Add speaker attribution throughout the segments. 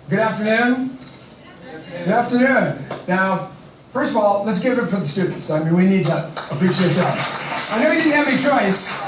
Speaker 1: Good afternoon. Good afternoon. Now, first of all, let's give it for the students. I mean, we need to appreciate that. I know you didn't have any choice.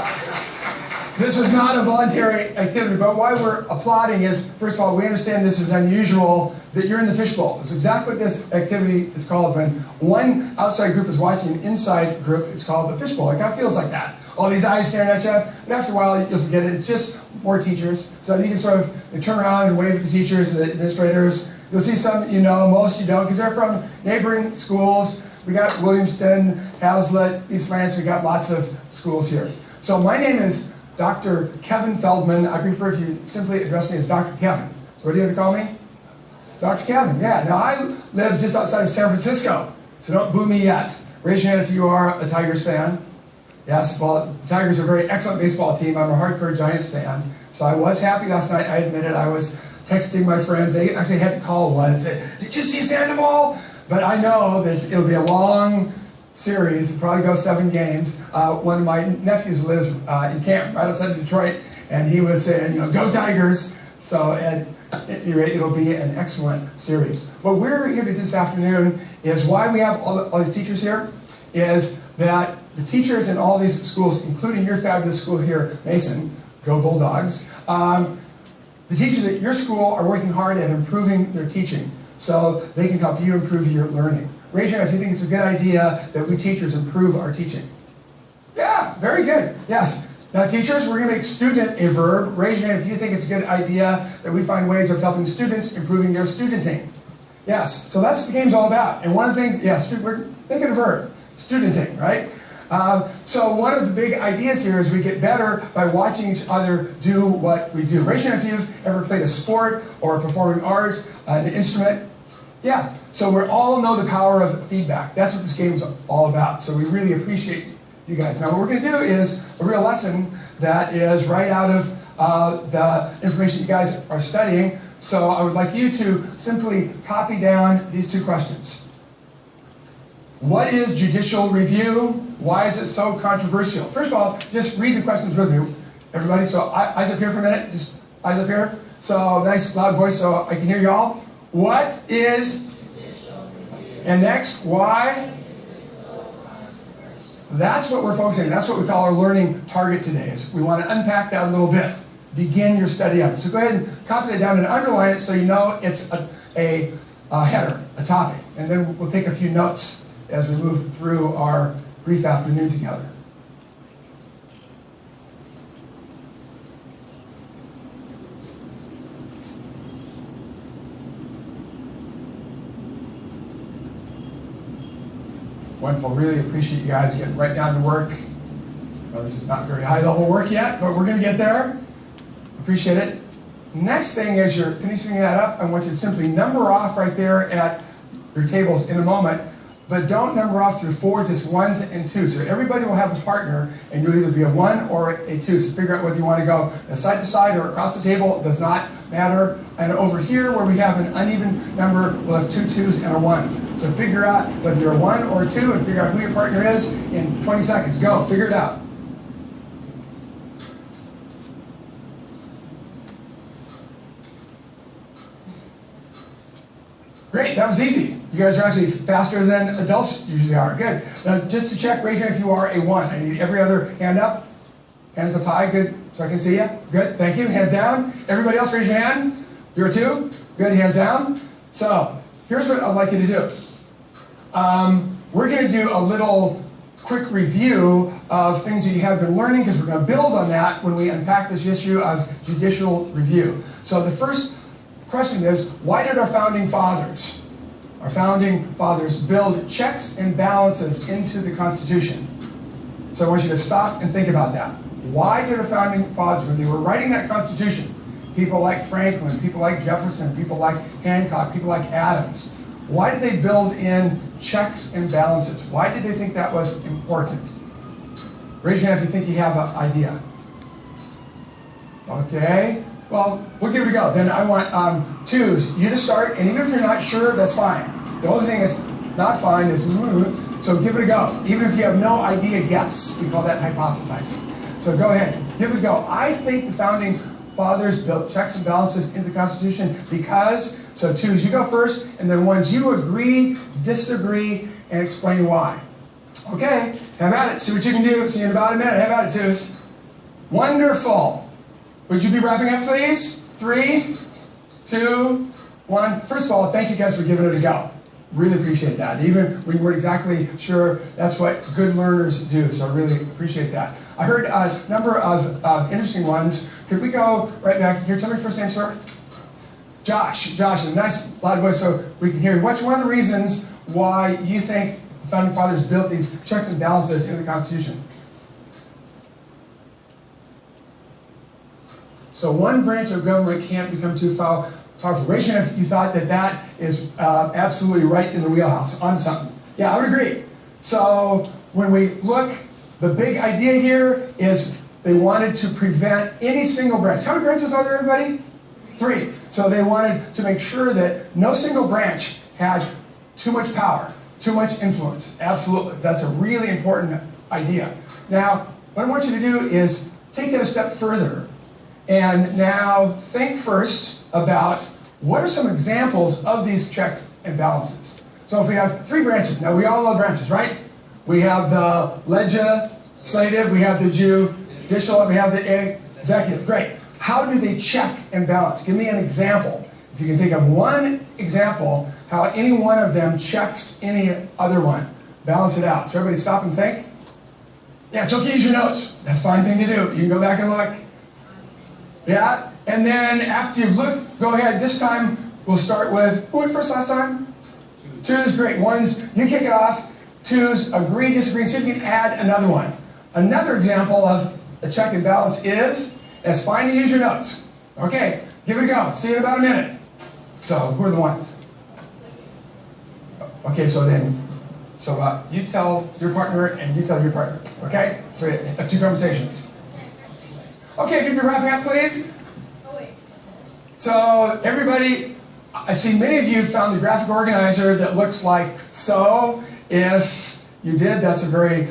Speaker 1: This was not a voluntary activity, but why we're applauding is, first of all, we understand this is unusual that you're in the fishbowl. It's exactly what this activity is called. When one outside group is watching an inside group, it's called the fishbowl. It kind of feels like that. All these eyes staring at you, and after a while you'll forget it. It's just more teachers. So you can sort of turn around and wave at the teachers, the administrators. You'll see some you know, most you don't, because they're from neighboring schools. We got Williamston, Hazlitt, East Lance. We got lots of schools here. So my name is Dr. Kevin Feldman. I prefer if you simply address me as Dr. Kevin. So what do you have to call me? Dr. Kevin, yeah. Now I live just outside of San Francisco, so don't boo me yet. Raise your hand if you are a Tigers fan. Yes, well, the Tigers are a very excellent baseball team. I'm a hardcore Giants fan. So I was happy last night. I admit it. I was texting my friends. They actually had to call one and say, "Did you see Sandoval?" But I know that it'll be a long series. It'll probably go 7 games. One of my nephews lives in Canton, right outside of Detroit, and he was saying, you know, "Go Tigers!" So at any rate, it'll be an excellent series. What we're here to do this afternoon is why we have all these teachers here is that the teachers in all these schools, including your fabulous school here, Mason, go Bulldogs, the teachers at your school are working hard at improving their teaching so they can help you improve your learning. Raise your hand if you think it's a good idea that we teachers improve our teaching. Yeah, very good. Yes. Now teachers, we're going to make student a verb. Raise your hand if you think it's a good idea that we find ways of helping students improving their studenting. Yes, so that's what the game's all about. And one of the things, yes, we're making a verb. Studenting, right? So one of the big ideas here is we get better by watching each other do what we do. Raise your hand if you've ever played a sport or a performing art, an instrument. Yeah, so we all know the power of feedback. That's what this game is all about. So we really appreciate you guys. Now what we're going to do is a real lesson that is right out of the information you guys are studying. So I would like you to simply copy down these 2 questions. What is judicial review? Why is it so controversial? First of all, just read the questions with me, everybody. So eyes up here for a minute. Just eyes up here. So nice loud voice so I can hear you all. What is judicial review? And next, why? That's what we're focusing on. That's what we call our learning target today. Is we want to unpack that a little bit. Begin your study up. So go ahead and copy that down and underline it so you know it's a header, a topic. And then we'll take a few notes as we move through our brief afternoon together. Wonderful. Really appreciate you guys getting right down to work. Well, this is not very high level work yet, but we're going to get there. Appreciate it. Next thing, as you're finishing that up, I want you to simply number off right there at your tables in a moment. But don't number off through 4, just 1s and 2s. So everybody will have a partner, and you'll either be a 1 or a 2. So figure out whether you want to go side to side or across the table. It does not matter. And over here, where we have an uneven number, we'll have 2 2s and a 1. So figure out whether you're a 1 or a 2, and figure out who your partner is in 20 seconds. Go, figure it out. Great, that was easy. You guys are actually faster than adults usually are. Good. Now, just to check, raise your hand if you are a 1. I need every other hand up. Hands up high. Good. So I can see you. Good. Thank you. Hands down. Everybody else, raise your hand. You're a 2. Good. Hands down. So here's what I'd like you to do. We're going to do a little quick review of things that you have been learning, because we're going to build on that when we unpack this issue of judicial review. So the first question is, why did our founding fathers build checks and balances into the Constitution? So I want you to stop and think about that. Why did our founding fathers, when they were writing that Constitution, people like Franklin, people like Jefferson, people like Hancock, people like Adams, why did they build in checks and balances? Why did they think that was important? Raise your hand if you think you have an idea. Okay. Well, we'll give it a go. Then I want 2s. You to start, and even if you're not sure, that's fine. The only thing that's not fine is, so give it a go. Even if you have no idea, guess. We call that hypothesizing. So go ahead, give it a go. I think the founding fathers built checks and balances into the Constitution because, so twos, you go first, and then ones, you agree, disagree, and explain why. Okay, have at it. See what you can do. See you in about a minute. Have at it, twos. Wonderful. Would you be wrapping up, please? 3, 2, 1. First of all, thank you guys for giving it a go. Really appreciate that. Even when you weren't exactly sure, that's what good learners do. So I really appreciate that. I heard a number of interesting ones. Could we go right back here? Tell me your first name, sir. Josh. Josh, a nice loud voice so we can hear you. What's one of the reasons why you think the Founding Fathers built these checks and balances into the Constitution? So one branch of government can't become too powerful. Raise your hand if you thought that that is absolutely right in the wheelhouse, on something. Yeah, I would agree. So when we look, the big idea here is they wanted to prevent any single branch. How many branches are there, everybody? 3. So they wanted to make sure that no single branch had too much power, too much influence. Absolutely. That's a really important idea. Now, what I want you to do is take it a step further. And now think first about what are some examples of these checks and balances. So if we have 3 branches, now we all know branches, right? We have the legislative, we have the judicial, and we have the executive. Great. How do they check and balance? Give me an example. If you can think of one example, how any one of them checks any other one. Balance it out. So everybody stop and think. Yeah, it's okay to use your notes. That's a fine thing to do. You can go back and look. Yeah, and then after you've looked, go ahead. This time we'll start with, who went first last time? 2's great. 1's, you kick it off. 2's, agree, disagree, and see if you can add another one. Another example of a check and balance is, it's fine to use your notes. Okay, give it a go. See you in about a minute. So, who are the ones? Okay, so then, you tell your partner and you tell your partner. Okay? So you have 2 conversations. Okay, if you can be wrapping up, please. So, everybody, I see many of you found the graphic organizer that looks like so. If you did, that's a very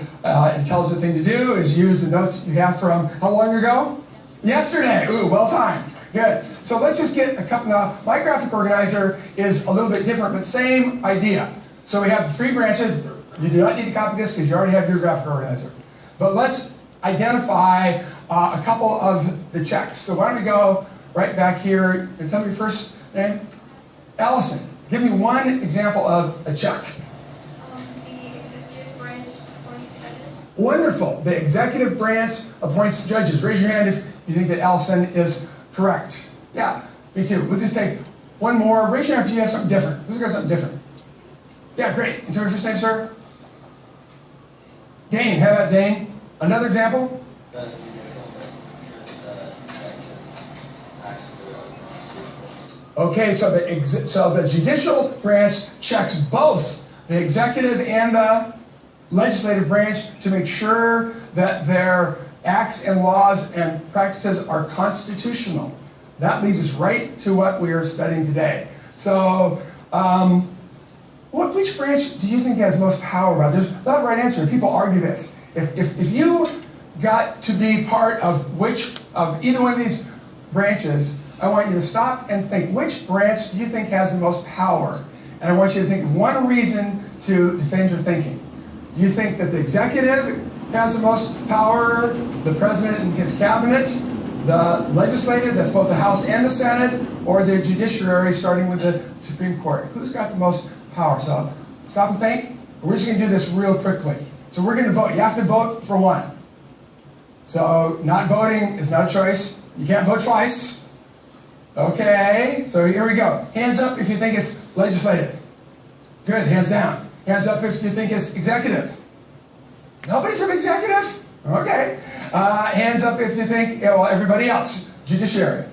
Speaker 1: intelligent thing to do, is use the notes you have from how long ago? Yesterday. Ooh, well timed. Good. So let's just get a couple. Now, my graphic organizer is a little bit different, but same idea. So we have the 3 branches. You do not need to copy this because you already have your graphic organizer. But let's identify a couple of the checks. So why don't we go right back here and tell me your first name? Allison. Give me one example of a check.
Speaker 2: The executive branch appoints judges.
Speaker 1: Wonderful. The executive branch appoints judges. Raise your hand if you think that Allison is correct. Yeah, me too. We'll just take one more. Raise your hand if you have something different. Who's got something different? Yeah, great. And tell me your first name, sir? Dane. How about Dane? Another example? Okay, so the judicial branch checks both the executive and the legislative branch to make sure that their acts and laws and practices are constitutional. That leads us right to what we are studying today. So, which branch do you think has most power? There's not a right answer. People argue this. If you got to be part of either one of these branches, I want you to stop and think, which branch do you think has the most power? And I want you to think of one reason to defend your thinking. Do you think that the executive has the most power, the president and his cabinet, the legislative, that's both the House and the Senate, or the judiciary, starting with the Supreme Court? Who's got the most power? So stop and think. We're just going to do this real quickly. So we're going to vote. You have to vote for one. So not voting is not a choice. You can't vote twice. Okay, so here we go. Hands up if you think it's legislative. Good, hands down. Hands up if you think it's executive. Nobody for the executive? Okay. Hands up if you think, everybody else. Judiciary.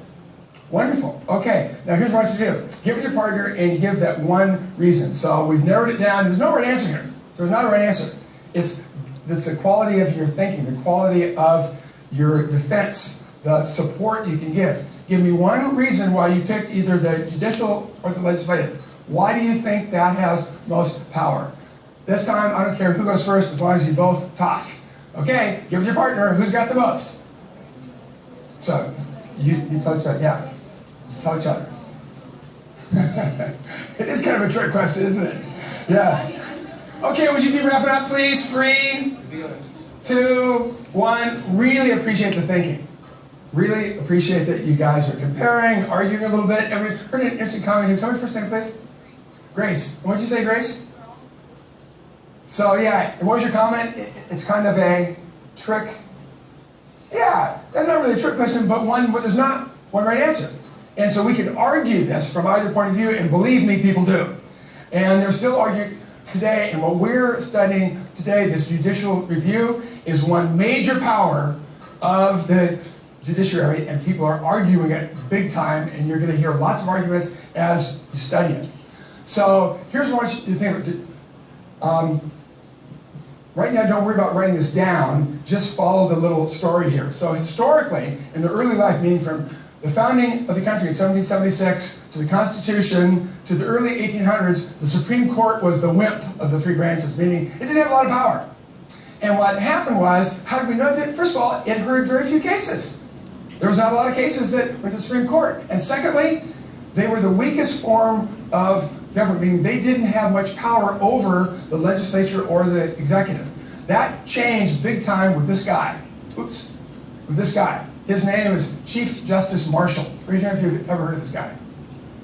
Speaker 1: Wonderful. Okay, now here's what I want you to do. Get with your partner and give that one reason. So we've narrowed it down. There's no right answer here. So there's not a right answer. It's the quality of your thinking, the quality of your defense, the support you can give. Give me one reason why you picked either the judicial or the legislative. Why do you think that has most power? This time, I don't care who goes first as long as you both talk. Okay, give it to your partner. Who's got the most? So, You tell each other, yeah. You tell each other. It is kind of a trick question, isn't it? Yes. Okay, would you be wrapping up, please? 3, 2, 1. Really appreciate the thinking. Really appreciate that you guys are comparing, arguing a little bit. And we heard an interesting comment here. Tell me your first name, please. Grace. What did you say, Grace? So, yeah, and what was your comment? It's kind of a trick. Yeah, that's not really a trick question, but one where there's not one right answer. And so we could argue this from either point of view, and believe me, people do. And they're still arguing today, and what we're studying today, this judicial review, is one major power of the judiciary, and people are arguing it big time, and you're going to hear lots of arguments as you study it. So here's what I want you to think. Right now, don't worry about writing this down. Just follow the little story here. So historically, in the early life, meaning from the founding of the country in 1776 to the Constitution to the early 1800s, the Supreme Court was the wimp of the three branches, meaning it didn't have a lot of power. And what happened was, how did we know it did? First of all, it heard very few cases. There was not a lot of cases that went to the Supreme Court. And secondly, they were the weakest form of government, meaning they didn't have much power over the legislature or the executive. That changed big time with this guy. Oops. With this guy. His name is Chief Justice Marshall. Raise your hand if you've ever heard of this guy.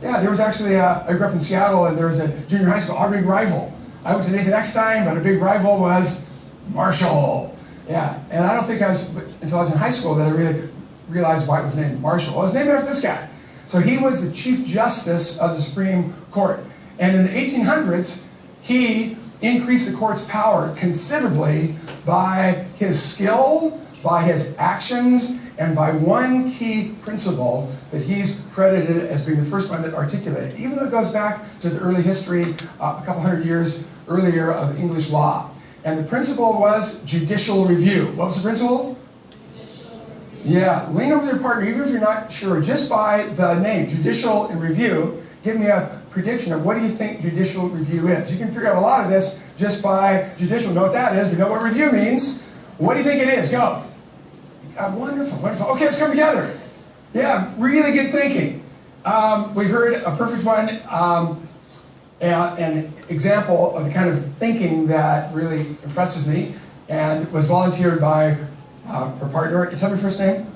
Speaker 1: Yeah, there was actually, I grew up in Seattle, and there was a junior high school, our big rival. I went to Nathan Eckstein, but a big rival was Marshall. Yeah, and I don't think until I was in high school that I really realized why it was named Marshall. Well, it was named after this guy. So he was the Chief Justice of the Supreme Court. And in the 1800s, he increased the court's power considerably by his skill, by his actions, and by one key principle that he's credited as being the first one that articulated, even though it goes back to the early history, a couple hundred years earlier, of English law. And the principle was judicial review. What was the principle? Yeah, lean over your partner, even if you're not sure, just by the name, judicial and review, give me a prediction of what do you think judicial review is. You can figure out a lot of this just by judicial. Know what that is. We know what review means. What do you think it is? Go. Wonderful, wonderful. Okay, let's come together. Yeah, really good thinking. We heard a perfect one, an example of the kind of thinking that really impresses me, and was volunteered by her partner. Can you tell me your first name?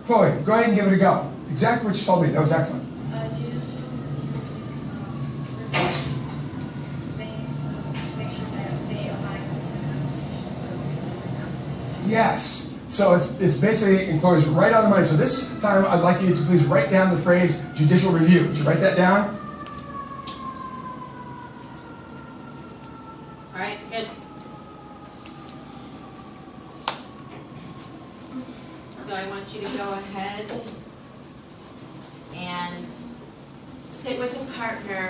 Speaker 1: Chloe, go ahead and give it a go. Exactly what you told me. That was excellent. Yes. So it's basically, and Chloe's right on the money. So this time I'd like you to please write down the phrase judicial review. Would you write that down?
Speaker 3: All right, good. So I want you to go ahead and sit with a partner.